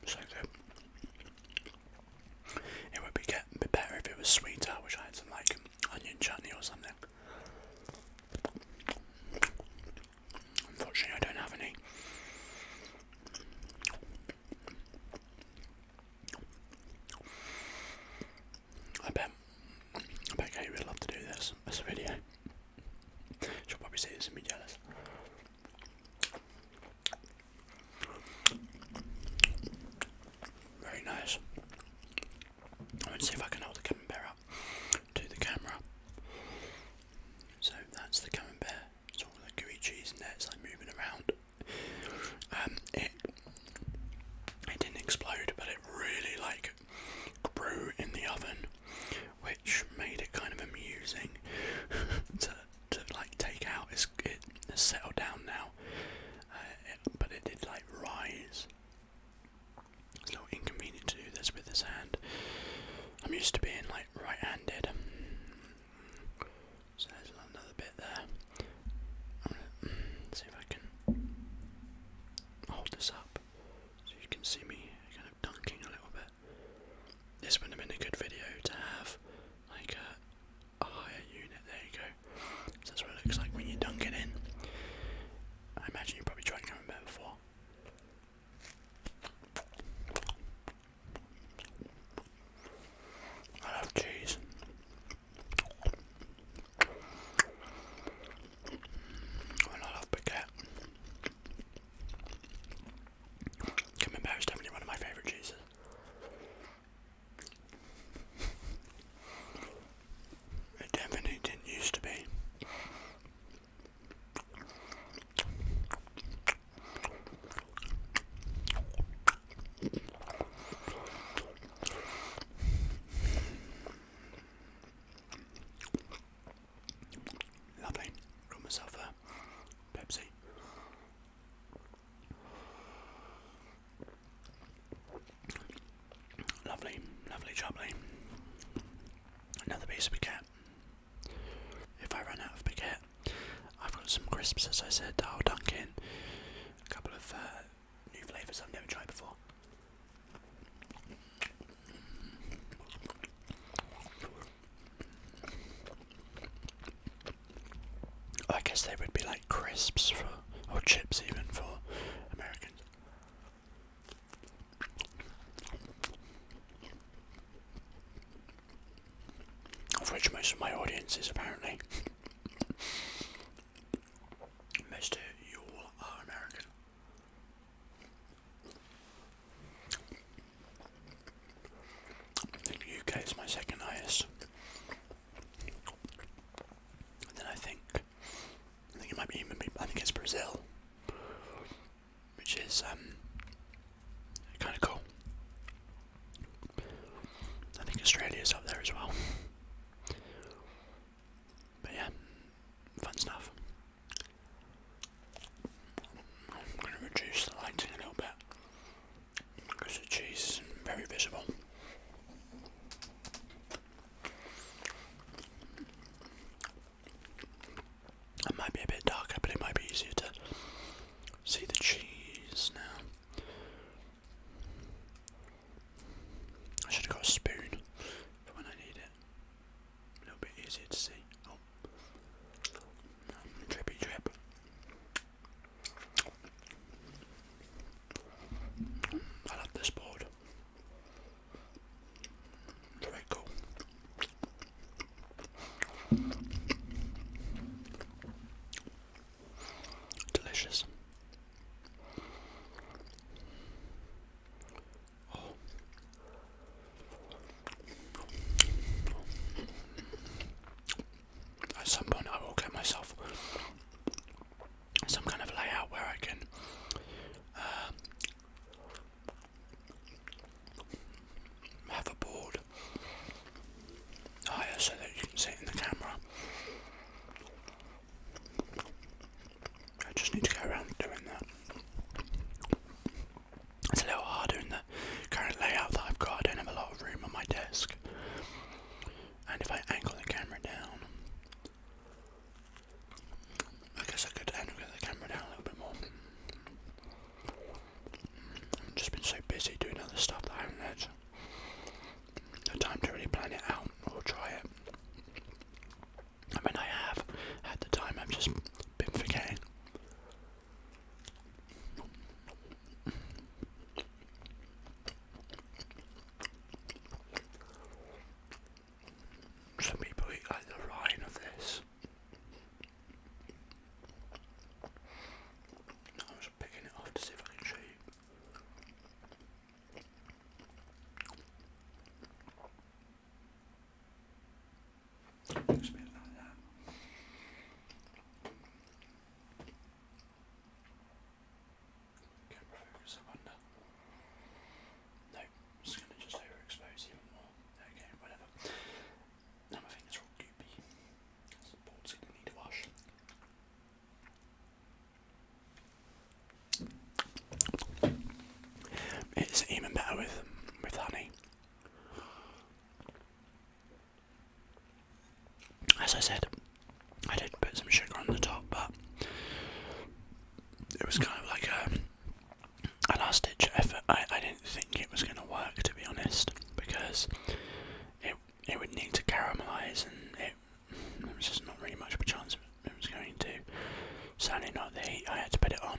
So good. It would be a bit better if it was sweeter. I wish I had some like onion chutney or something. Unfortunately, I don't have any. I bet Katie would love to do this as a video. She'll probably see this and be jealous. Very nice. I'm going to see if I can hold the Camembert up to the camera. So that's the Camembert. It's all the gooey cheese in there. It's like moving around. It didn't explode, but it really like grew in the oven, which made it kind of amusing to like take out. It has settled down now, but it did like rise. It's a little inconvenient to do this with this hand. I'm used to being like right-handed. So there's another bit there. I'm gonna see if I can hold this up so you can see me kind of dunking a little bit. This would have been a good video to have like a higher unit. There you go. So that's what it looks like when you dunk it in. I imagine you probably tried Camembert before. I love cheese. And I love baguette. Camembert is definitely one of my favourite cheeses. It definitely didn't used to be. Lovely. Got myself a Pepsi. Lovely, lovely jubbly. Another piece of baguette. If I run out of baguette, I've got some crisps, as I said, that I'll dunk in. A couple of new flavours I've never tried before. I guess they would be like crisps or chips even for Americans. Of which most of my audience is apparently. Most of you all are American. I think the UK is my second highest. And then I think it might be I think it's Brazil, which is kind of cool. I think Australia's up there as well. But yeah, fun stuff. I'm going to reduce the lighting a little bit because the cheese is very visible. It might be a bit darker, but it might be easier to see the cheese now. I should have got a spoon for when I need it. A little bit easier to see. Oh, drippy drip. I love this board. Very cool. Delicious. Oh. At some point I will get myself some kind of layout where I can have a board higher so that you can see it in the camera. I just need to go around it's kind of like a last ditch effort. I didn't think it was going to work, to be honest, because it would need to caramelise, and there was just not really much of a chance it was going to. Certainly not the heat I had to put it on.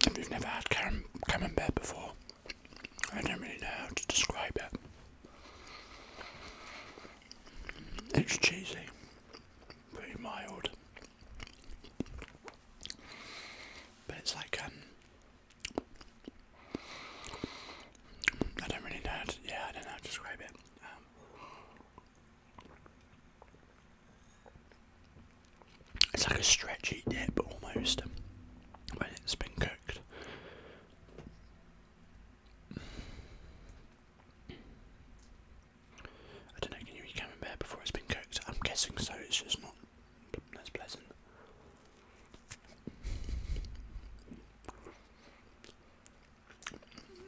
If you've never had Camembert before, I don't really know how to describe it. It's cheesy, pretty mild, but it's like I don't really know how to, I don't know how to describe it. It's like a stretchy dip almost, when it's been cooked. I don't know, can you eat Camembert before it's been cooked? I'm guessing so, it's just not as pleasant.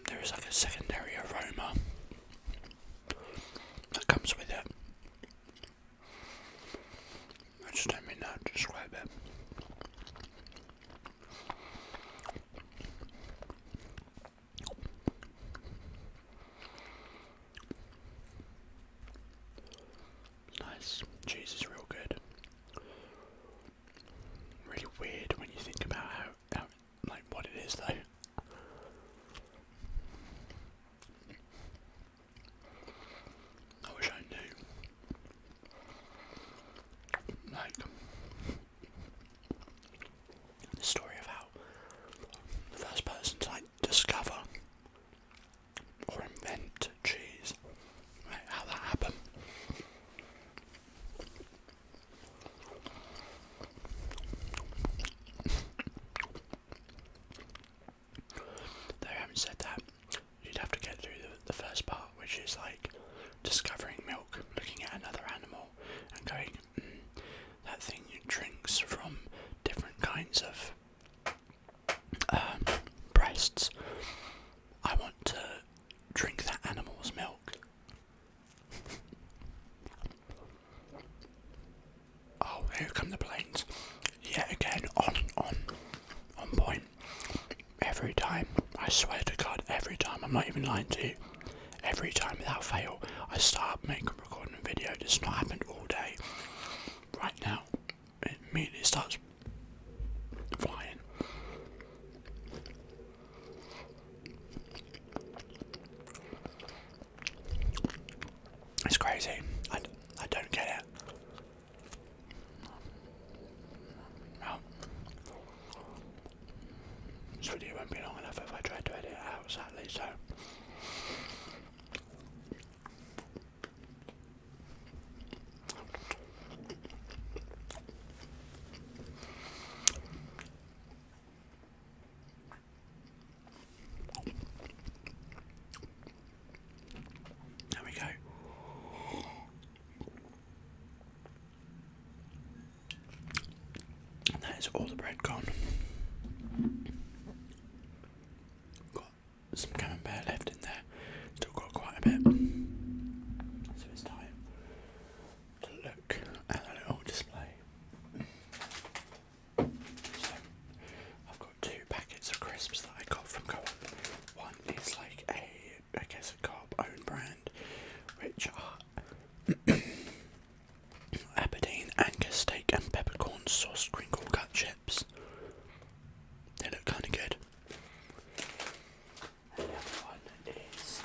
There is like a secondary aroma that comes with it. I just don't really know how to describe it. Nice. Cheese is real good. Really weird when you think about how like what it is though. I wish I knew. Like the story of how the first person to like discover or invent cheese, like how that happened. Though having said that, you'd have to get through the first part, which is like discovering milk, looking at another animal and going, that thing drinks from different kinds of breasts. I want to drink that animal's milk. Oh, here come the planes. Yet again, on point. Every time, I swear to God, every time, I'm not even lying to you, every time without fail, I start recording a video. It's not happened all day. Right now, it immediately starts flying. It's crazy. I don't get it. Well, this video won't be long enough if I try to edit it out, sadly, so. There we go. And that is all the bread gone. Got some Camembert left in there. Still got quite a bit. So it's time to look at the little display. So I've got 2 packets of crisps that I got from Co-op. One is like I guess a Co-op own brand, which are Aberdeen Angus steak and peppercorn sauce crinkle cut chips. They look kind of good. And the other one is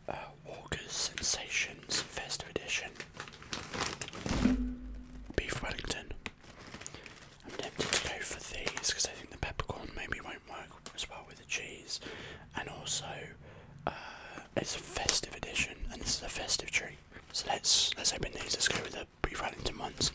a Walker's Sensations Festive Edition beef Wellington. I'm tempted to go for these because I think the peppercorn maybe won't work as well with the cheese, and also it's a festive edition and this is a festive treat. So let's open these. Let's go with the beef Wellington ones.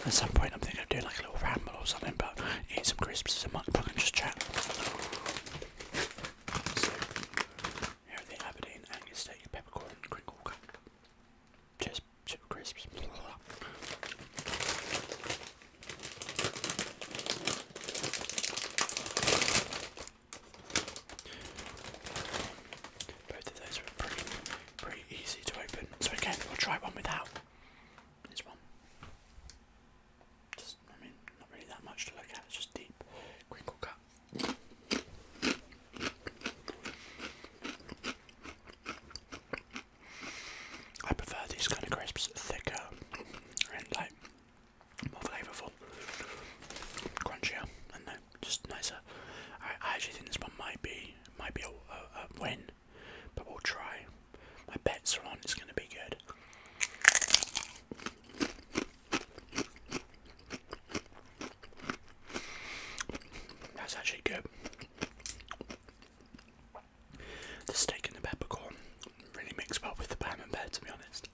At some point I'm thinking of doing like a little ramble or something, but eat some crisps as a mukbang and just chat. So, here are the Aberdeen Angus steak peppercorn crinkle cut. Cheers, chip crisps. Both of those were pretty easy to open. So again, we'll try one without. This one. Just, I mean, not really that much to look at. It's just deep crinkle cut. I prefer these kind of crisps thicker and like more flavourful, crunchier, and no, just nicer. I actually think this one might be a win, but we'll try. My bets are on it's going to be good. That's actually good. The steak and the peppercorn really mix well with the Camembert, to be honest.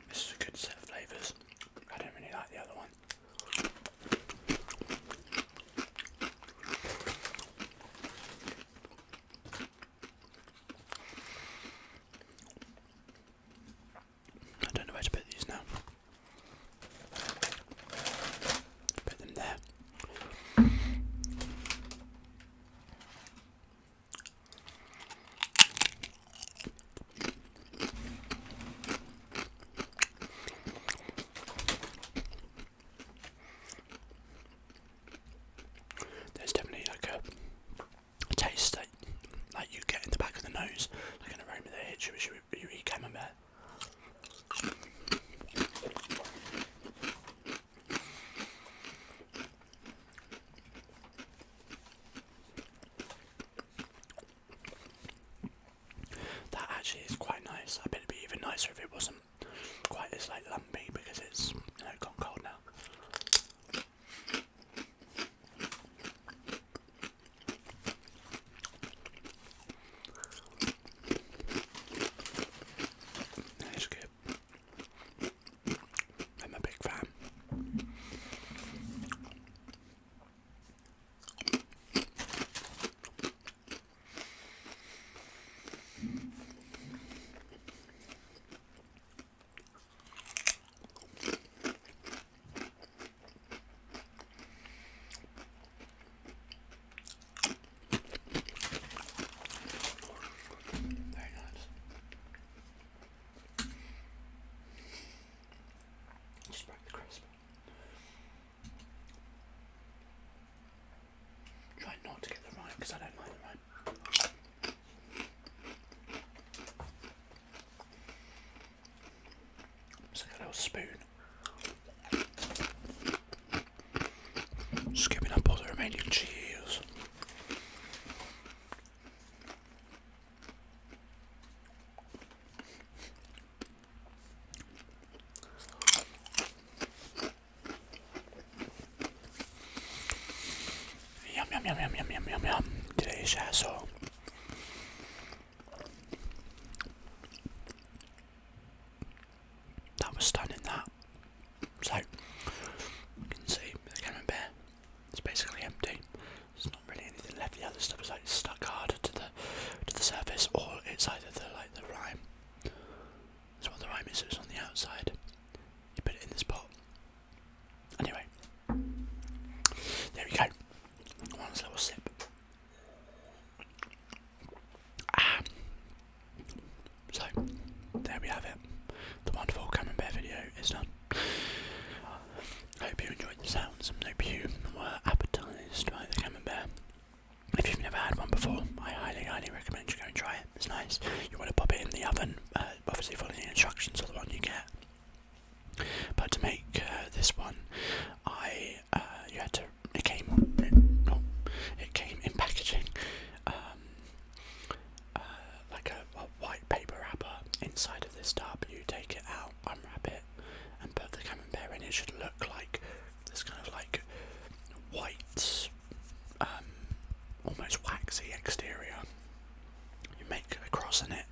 This is a good set of flavours. I don't really like the other one. I don't know where to put these now. Put them there. There's definitely like a taste that like you get in the back of the nose, like an aroma that hits you as you eat Camembert. That actually is quite nice. I bet it'd be even nicer if it wasn't quite as like lumpy because it's gone cold now. It's good. I'm a big fan. Very nice. Just break the crisp. Try not to get the rind because I don't like the rind. It's like a little spoon. Skipping up all the remaining cheese. Yum yum yum yum yum yum yum yum. Delicious. That was stunning. That. So you can see the Camembert. It's basically empty. There's not really anything left. The other stuff is like stuck harder to the surface, or it's either the rime. That's what the rime is. It's on the outside. You put it in this pot. Anyway, there we go. One little sip. So there we have it. The wonderful Camembert video is done. I hope you enjoyed the sounds and hope you were appetised by the Camembert. If you've never had one before, I highly recommend you go and try it. It's nice. You want to pop it in the oven, obviously follow the instructions of the one you get. But to make this one, it came in packaging, like a white paper wrapper inside of this tub. You take it out, unwrap it, and put the Camembert in. It should look like this kind of like white, almost waxy exterior. You make a cross in it,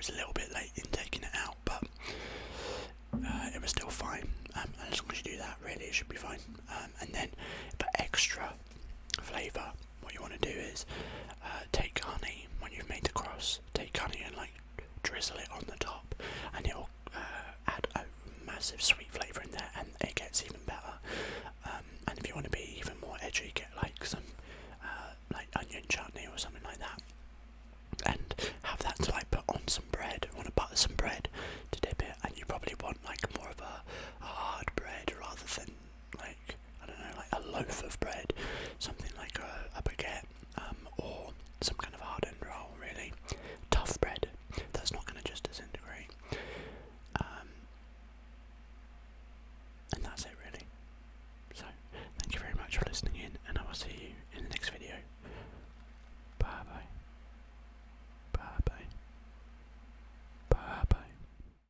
was a little bit late in taking it out, but it was still fine. And as long as you do that, really, it should be fine. And then, for extra flavour, what you want to do is take honey when you've made the cross. Take honey and like drizzle it on the top, and it'll add a massive sweet flavour in there, and it gets even better.